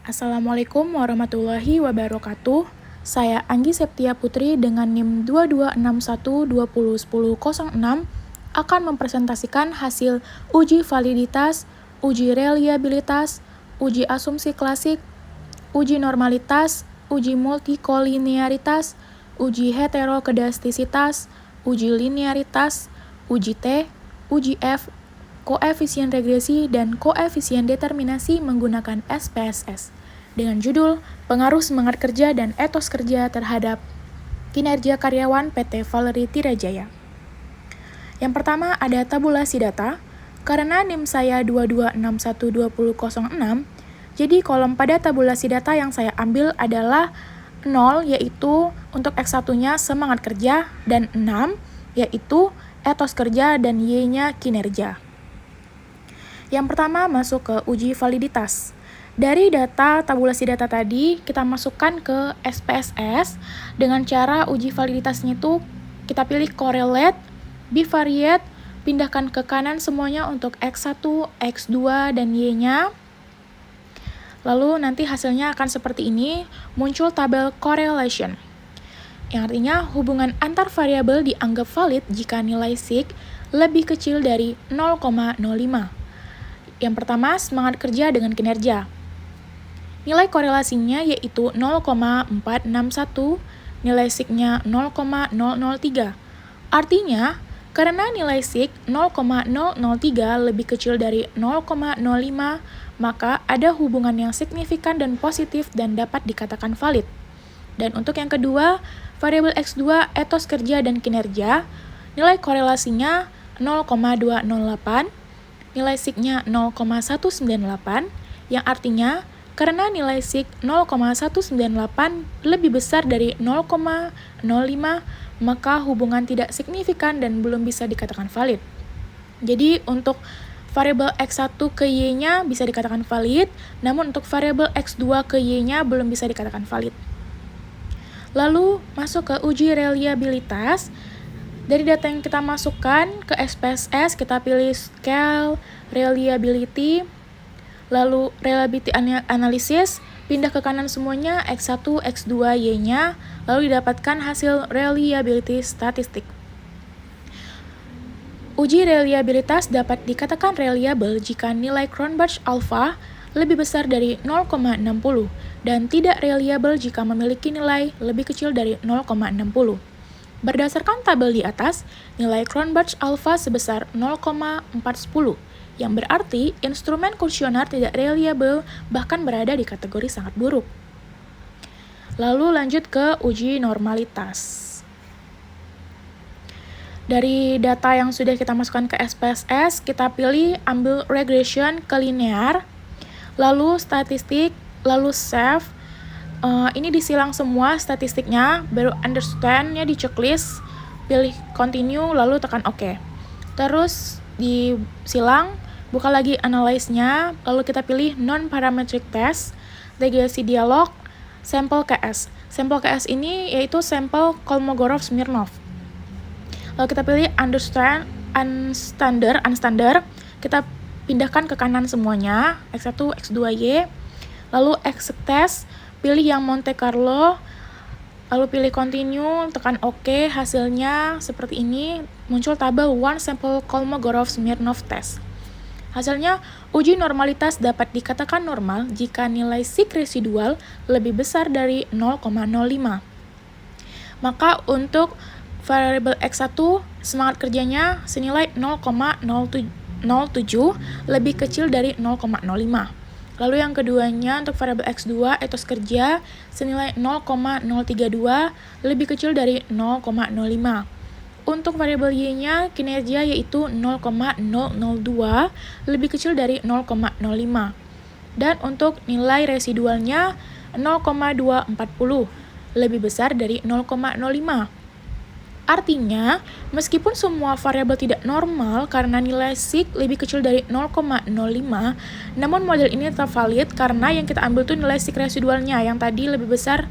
Assalamualaikum warahmatullahi wabarakatuh. Saya Anggi Septia Putri dengan NIM 2261201006 akan mempresentasikan hasil uji validitas, uji reliabilitas, uji asumsi klasik, uji normalitas, uji multikolinearitas, uji heterokedastisitas, uji linearitas, uji T, uji F, koefisien regresi, dan koefisien determinasi menggunakan SPSS dengan judul Pengaruh Semangat Kerja dan Etos Kerja Terhadap Kinerja Karyawan PT Valerie Tirajaya. Yang pertama ada tabulasi data. Karena NIM saya 22612006, jadi kolom pada tabulasi data yang saya ambil adalah 0, yaitu untuk X1-nya semangat kerja, dan 6, yaitu etos kerja, dan Y-nya kinerja. Yang pertama masuk ke uji validitas. Dari data tabulasi data tadi, kita masukkan ke SPSS dengan cara uji validitasnya itu kita pilih correlate, bivariate, pindahkan ke kanan semuanya untuk X1, X2, dan Y-nya. Lalu nanti hasilnya akan seperti ini, muncul tabel correlation. Yang artinya hubungan antar variabel dianggap valid jika nilai sig lebih kecil dari 0,05. Yang pertama, semangat kerja dengan kinerja. Nilai korelasinya yaitu 0,461, nilai sig-nya 0,003. Artinya, karena nilai sig 0,003 lebih kecil dari 0,05, maka ada hubungan yang signifikan dan positif dan dapat dikatakan valid. Dan untuk yang kedua, variabel X2 etos kerja dan kinerja, nilai korelasinya 0,208, nilai sig-nya 0,198, yang artinya karena nilai sig 0,198 lebih besar dari 0,05, maka hubungan tidak signifikan dan belum bisa dikatakan valid. Jadi untuk variabel X1 ke Y-nya bisa dikatakan valid, namun untuk variabel X2 ke Y-nya belum bisa dikatakan valid. Lalu masuk ke uji reliabilitas. Dari data yang kita masukkan ke SPSS, kita pilih scale, reliability, lalu reliability analysis, pindah ke kanan semuanya, X1, X2, Y-nya, lalu didapatkan hasil reliability statistik. Uji reliabilitas dapat dikatakan reliable jika nilai Cronbach alpha lebih besar dari 0,60 dan tidak reliable jika memiliki nilai lebih kecil dari 0,60. Berdasarkan tabel di atas, nilai Cronbach alpha sebesar 0,410, yang berarti instrumen kuesioner tidak reliable bahkan berada di kategori sangat buruk. Lalu lanjut ke uji normalitas. Dari data yang sudah kita masukkan ke SPSS, kita pilih ambil regression ke linear, lalu statistik, lalu save. Ini disilang semua statistiknya, baru understand-nya di checklist, pilih continue, lalu tekan OK. Terus disilang, buka lagi analyze-nya, lalu kita pilih non-parametric test, regresi dialog, sampel KS. Sampel KS ini yaitu sampel Kolmogorov-Smirnov. Lalu kita pilih understand, unstandard, kita pindahkan ke kanan semuanya, X1, X2, Y, lalu exit test, pilih yang Monte Carlo, lalu pilih continue, tekan OK, hasilnya seperti ini, muncul tabel one sample Kolmogorov-Smirnov test. Hasilnya, uji normalitas dapat dikatakan normal jika nilai sig residual lebih besar dari 0,05. Maka untuk variabel X1, semangat kerjanya senilai 0,07 lebih kecil dari 0,05. Lalu yang keduanya untuk variabel X2 etos kerja senilai 0,032 lebih kecil dari 0,05. Untuk variabel Y-nya kinerja yaitu 0,002 lebih kecil dari 0,05. Dan untuk nilai residualnya 0,240 lebih besar dari 0,05. Artinya, meskipun semua variabel tidak normal karena nilai sig lebih kecil dari 0,05, namun model ini tetap valid karena yang kita ambil tuh nilai sig residualnya yang tadi lebih besar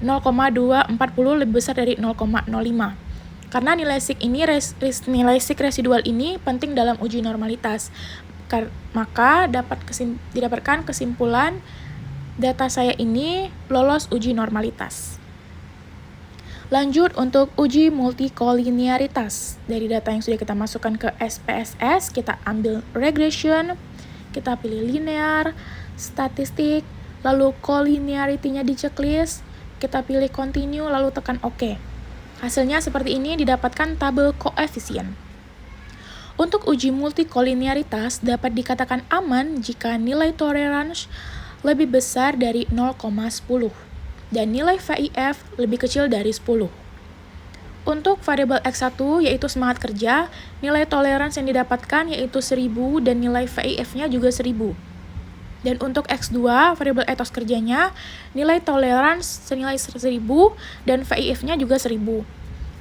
0,240 lebih besar dari 0,05. Karena nilai sig residual ini penting dalam uji normalitas. Maka didapatkan kesimpulan data saya ini lolos uji normalitas. Lanjut untuk uji multikolinearitas. Dari data yang sudah kita masukkan ke SPSS, kita ambil regression, kita pilih linear, statistik, lalu collinearity-nya di checklist, kita pilih continue, lalu tekan OK. Hasilnya seperti ini, didapatkan tabel koefisien. Untuk uji multikolinearitas dapat dikatakan aman jika nilai toleransi lebih besar dari 0,10 dan nilai VIF lebih kecil dari 10. Untuk variabel X1 yaitu semangat kerja, nilai toleransi yang didapatkan yaitu 1000 dan nilai VIF-nya juga 1000. Dan untuk X2, variabel etos kerjanya, nilai toleransi senilai 1000 dan VIF-nya juga 1000.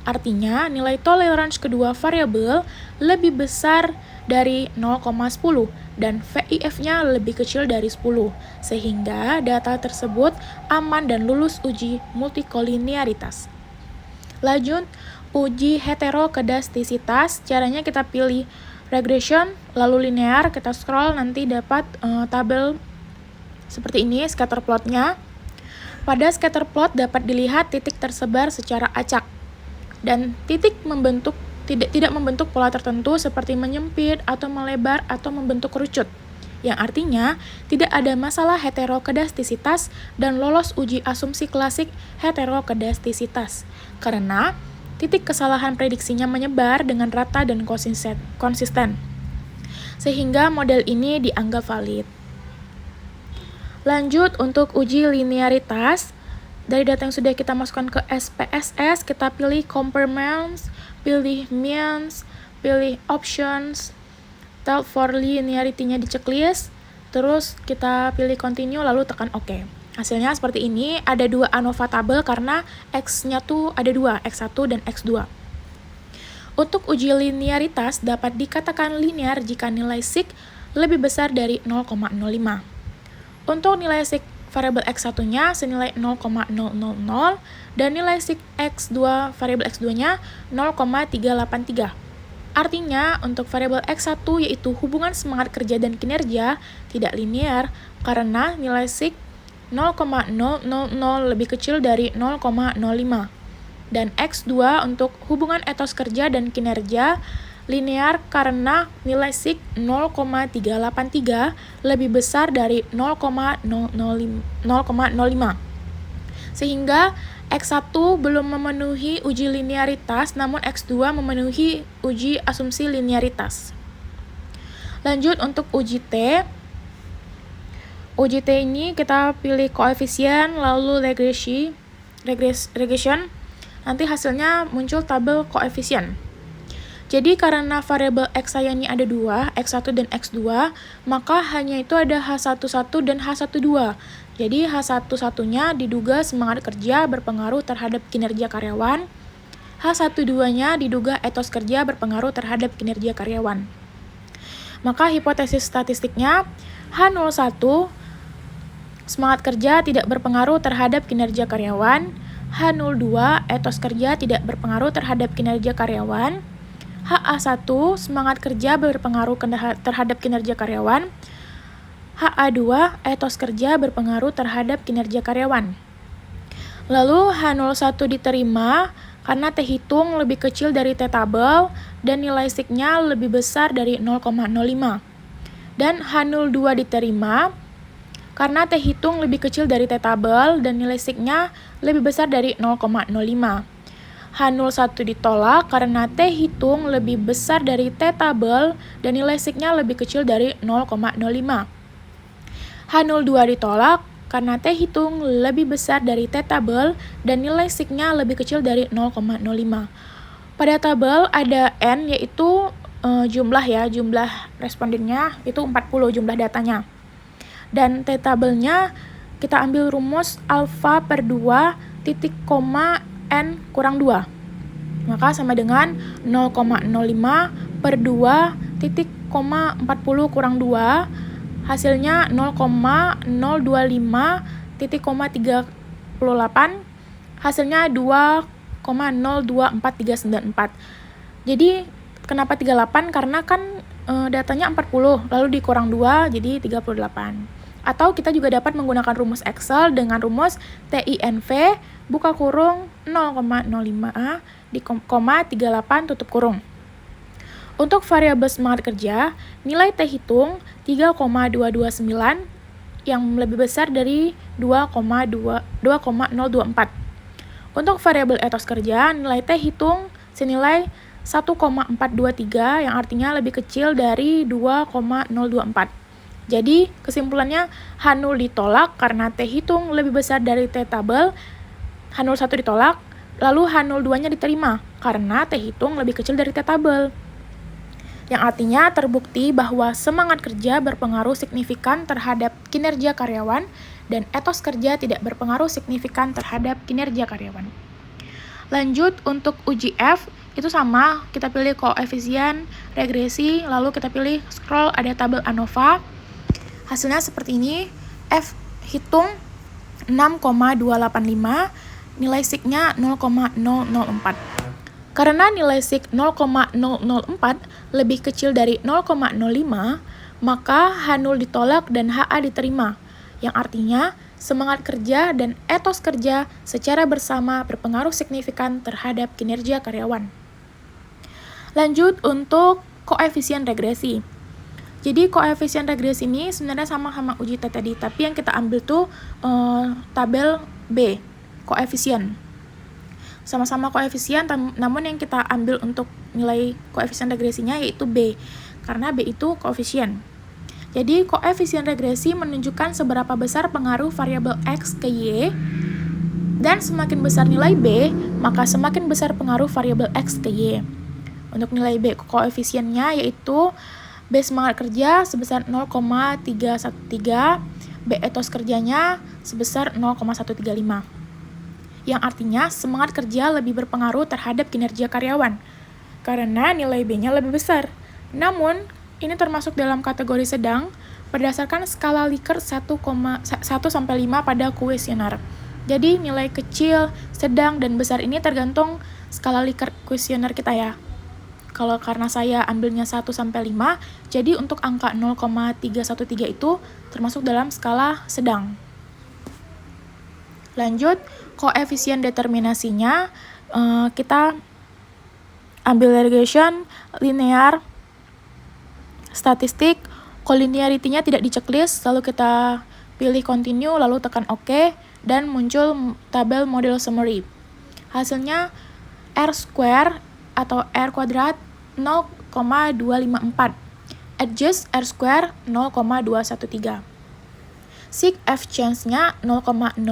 Artinya, nilai toleransi kedua variabel lebih besar dari 0,10 dan VIF-nya lebih kecil dari 10, sehingga data tersebut aman dan lulus uji multikolinearitas. Lanjut, uji heterokedastisitas. Caranya kita pilih regression, lalu linear, kita scroll nanti dapat tabel seperti ini, scatter plot-nya. Pada scatter plot dapat dilihat titik tersebar secara acak, dan titik tidak membentuk pola tertentu seperti menyempit atau melebar atau membentuk kerucut, yang artinya tidak ada masalah heterokedastisitas dan lolos uji asumsi klasik heterokedastisitas karena titik kesalahan prediksinya menyebar dengan rata dan konsisten, sehingga model ini dianggap valid. Lanjut untuk uji linearitas. Dari data yang sudah kita masukkan ke SPSS, kita pilih compare means, pilih means, pilih options, tab for linearity-nya di checklist, terus kita pilih continue lalu tekan OK. Hasilnya seperti ini, ada 2 ANOVA tabel karena X-nya tuh ada 2, X1 dan X2. Untuk uji linearitas dapat dikatakan linear jika nilai sig lebih besar dari 0,05. Untuk nilai sig variabel X1-nya senilai 0,000 dan nilai sig X2 variabel X2-nya 0,383. Artinya, untuk variabel X1 yaitu hubungan semangat kerja dan kinerja tidak linear karena nilai sig 0,000 lebih kecil dari 0,05. Dan X2 untuk hubungan etos kerja dan kinerja linear karena nilai sig 0,383 lebih besar dari 0,005. Sehingga X1 belum memenuhi uji linearitas, namun X2 memenuhi uji asumsi linearitas. Lanjut untuk uji T. Uji T ini kita pilih koefisien, lalu regression. Nanti hasilnya muncul tabel koefisien. Jadi karena variabel X saya ini ada 2, X1 dan X2, maka hanya itu ada H11 dan H12. Jadi H11-nya diduga semangat kerja berpengaruh terhadap kinerja karyawan, H12-nya diduga etos kerja berpengaruh terhadap kinerja karyawan. Maka hipotesis statistiknya H01 semangat kerja tidak berpengaruh terhadap kinerja karyawan, H02 etos kerja tidak berpengaruh terhadap kinerja karyawan, HA1 semangat kerja berpengaruh terhadap kinerja karyawan, HA2 etos kerja berpengaruh terhadap kinerja karyawan. Lalu H01 diterima karena T hitung lebih kecil dari T tabel dan nilai sig-nya lebih besar dari 0,05. Dan H02 diterima karena T hitung lebih kecil dari T tabel dan nilai sig-nya lebih besar dari 0,05. H01 ditolak karena T hitung lebih besar dari T tabel dan nilai sig-nya lebih kecil dari 0,05. H02 ditolak karena T hitung lebih besar dari T tabel dan nilai sig-nya lebih kecil dari 0,05. Pada tabel ada N yaitu jumlah respondennya itu 40 jumlah datanya. Dan T tabelnya kita ambil rumus alfa per 2 titik koma N kurang 2. Maka sama dengan 0,05 per 2 titik koma 40 kurang 2. Hasilnya 0,025 titik koma 38. Hasilnya 2,024394. Jadi kenapa 38? Karena kan datanya 40 lalu dikurang 2 jadi 38. Atau kita juga dapat menggunakan rumus Excel dengan rumus TINV buka kurung 0,05A di koma 38 tutup kurung. Untuk variabel semangat kerja, nilai T hitung 3,229 yang lebih besar dari 2,024. Untuk variabel etos kerja, nilai T hitung senilai 1,423 yang artinya lebih kecil dari 2,024. Jadi, kesimpulannya H0 ditolak karena T hitung lebih besar dari T tabel, H01 ditolak, lalu H02-nya diterima karena T hitung lebih kecil dari T tabel. Yang artinya terbukti bahwa semangat kerja berpengaruh signifikan terhadap kinerja karyawan dan etos kerja tidak berpengaruh signifikan terhadap kinerja karyawan. Lanjut, untuk uji F, itu sama, kita pilih koefisien, regresi, lalu kita pilih scroll, ada tabel ANOVA. Hasilnya seperti ini, F hitung 6,285, nilai sig-nya 0,004. Karena nilai sig 0,004 lebih kecil dari 0,05, maka H0 ditolak dan HA diterima, yang artinya semangat kerja dan etos kerja secara bersama berpengaruh signifikan terhadap kinerja karyawan. Lanjut untuk koefisien regresi. Jadi koefisien regresi ini sebenarnya sama uji T tadi, tapi yang kita ambil tuh tabel B, koefisien. Sama-sama koefisien, namun yang kita ambil untuk nilai koefisien regresinya yaitu B, karena B itu koefisien. Jadi koefisien regresi menunjukkan seberapa besar pengaruh variabel X ke Y, dan semakin besar nilai B, maka semakin besar pengaruh variabel X ke Y. Untuk nilai B koefisiennya yaitu B semangat kerja sebesar 0,313, B etos kerjanya sebesar 0,135. Yang artinya semangat kerja lebih berpengaruh terhadap kinerja karyawan, karena nilai B-nya lebih besar. Namun, ini termasuk dalam kategori sedang berdasarkan skala Likert 1,5 pada kuesioner. Jadi, nilai kecil, sedang, dan besar ini tergantung skala Likert kuesioner kita ya. Kalau karena saya ambilnya 1-5, jadi untuk angka 0,313 itu termasuk dalam skala sedang. Lanjut, koefisien determinasinya, kita ambil regression, linear, statistik, collinearity-nya tidak di-checklist, lalu kita pilih continue, lalu tekan OK, dan muncul tabel model summary. Hasilnya R square atau R kuadrat 0,254, adjust R square 0,213. Sig F change-nya 0,004,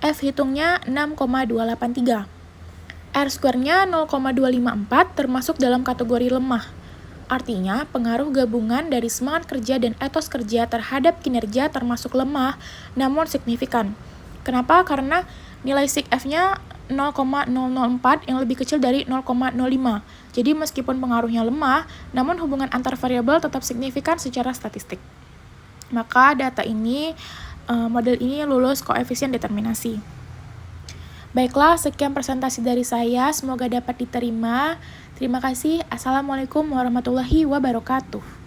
F hitungnya 6,283. R square-nya 0,254 termasuk dalam kategori lemah. Artinya, pengaruh gabungan dari semangat kerja dan etos kerja terhadap kinerja termasuk lemah, namun signifikan. Kenapa? Karena nilai sig F-nya 0,004 yang lebih kecil dari 0,05. Jadi meskipun pengaruhnya lemah, namun hubungan antar variabel tetap signifikan secara statistik. Maka data ini, model ini lulus koefisien determinasi. Baiklah, sekian presentasi dari saya. Semoga dapat diterima. Terima kasih. Assalamualaikum warahmatullahi wabarakatuh.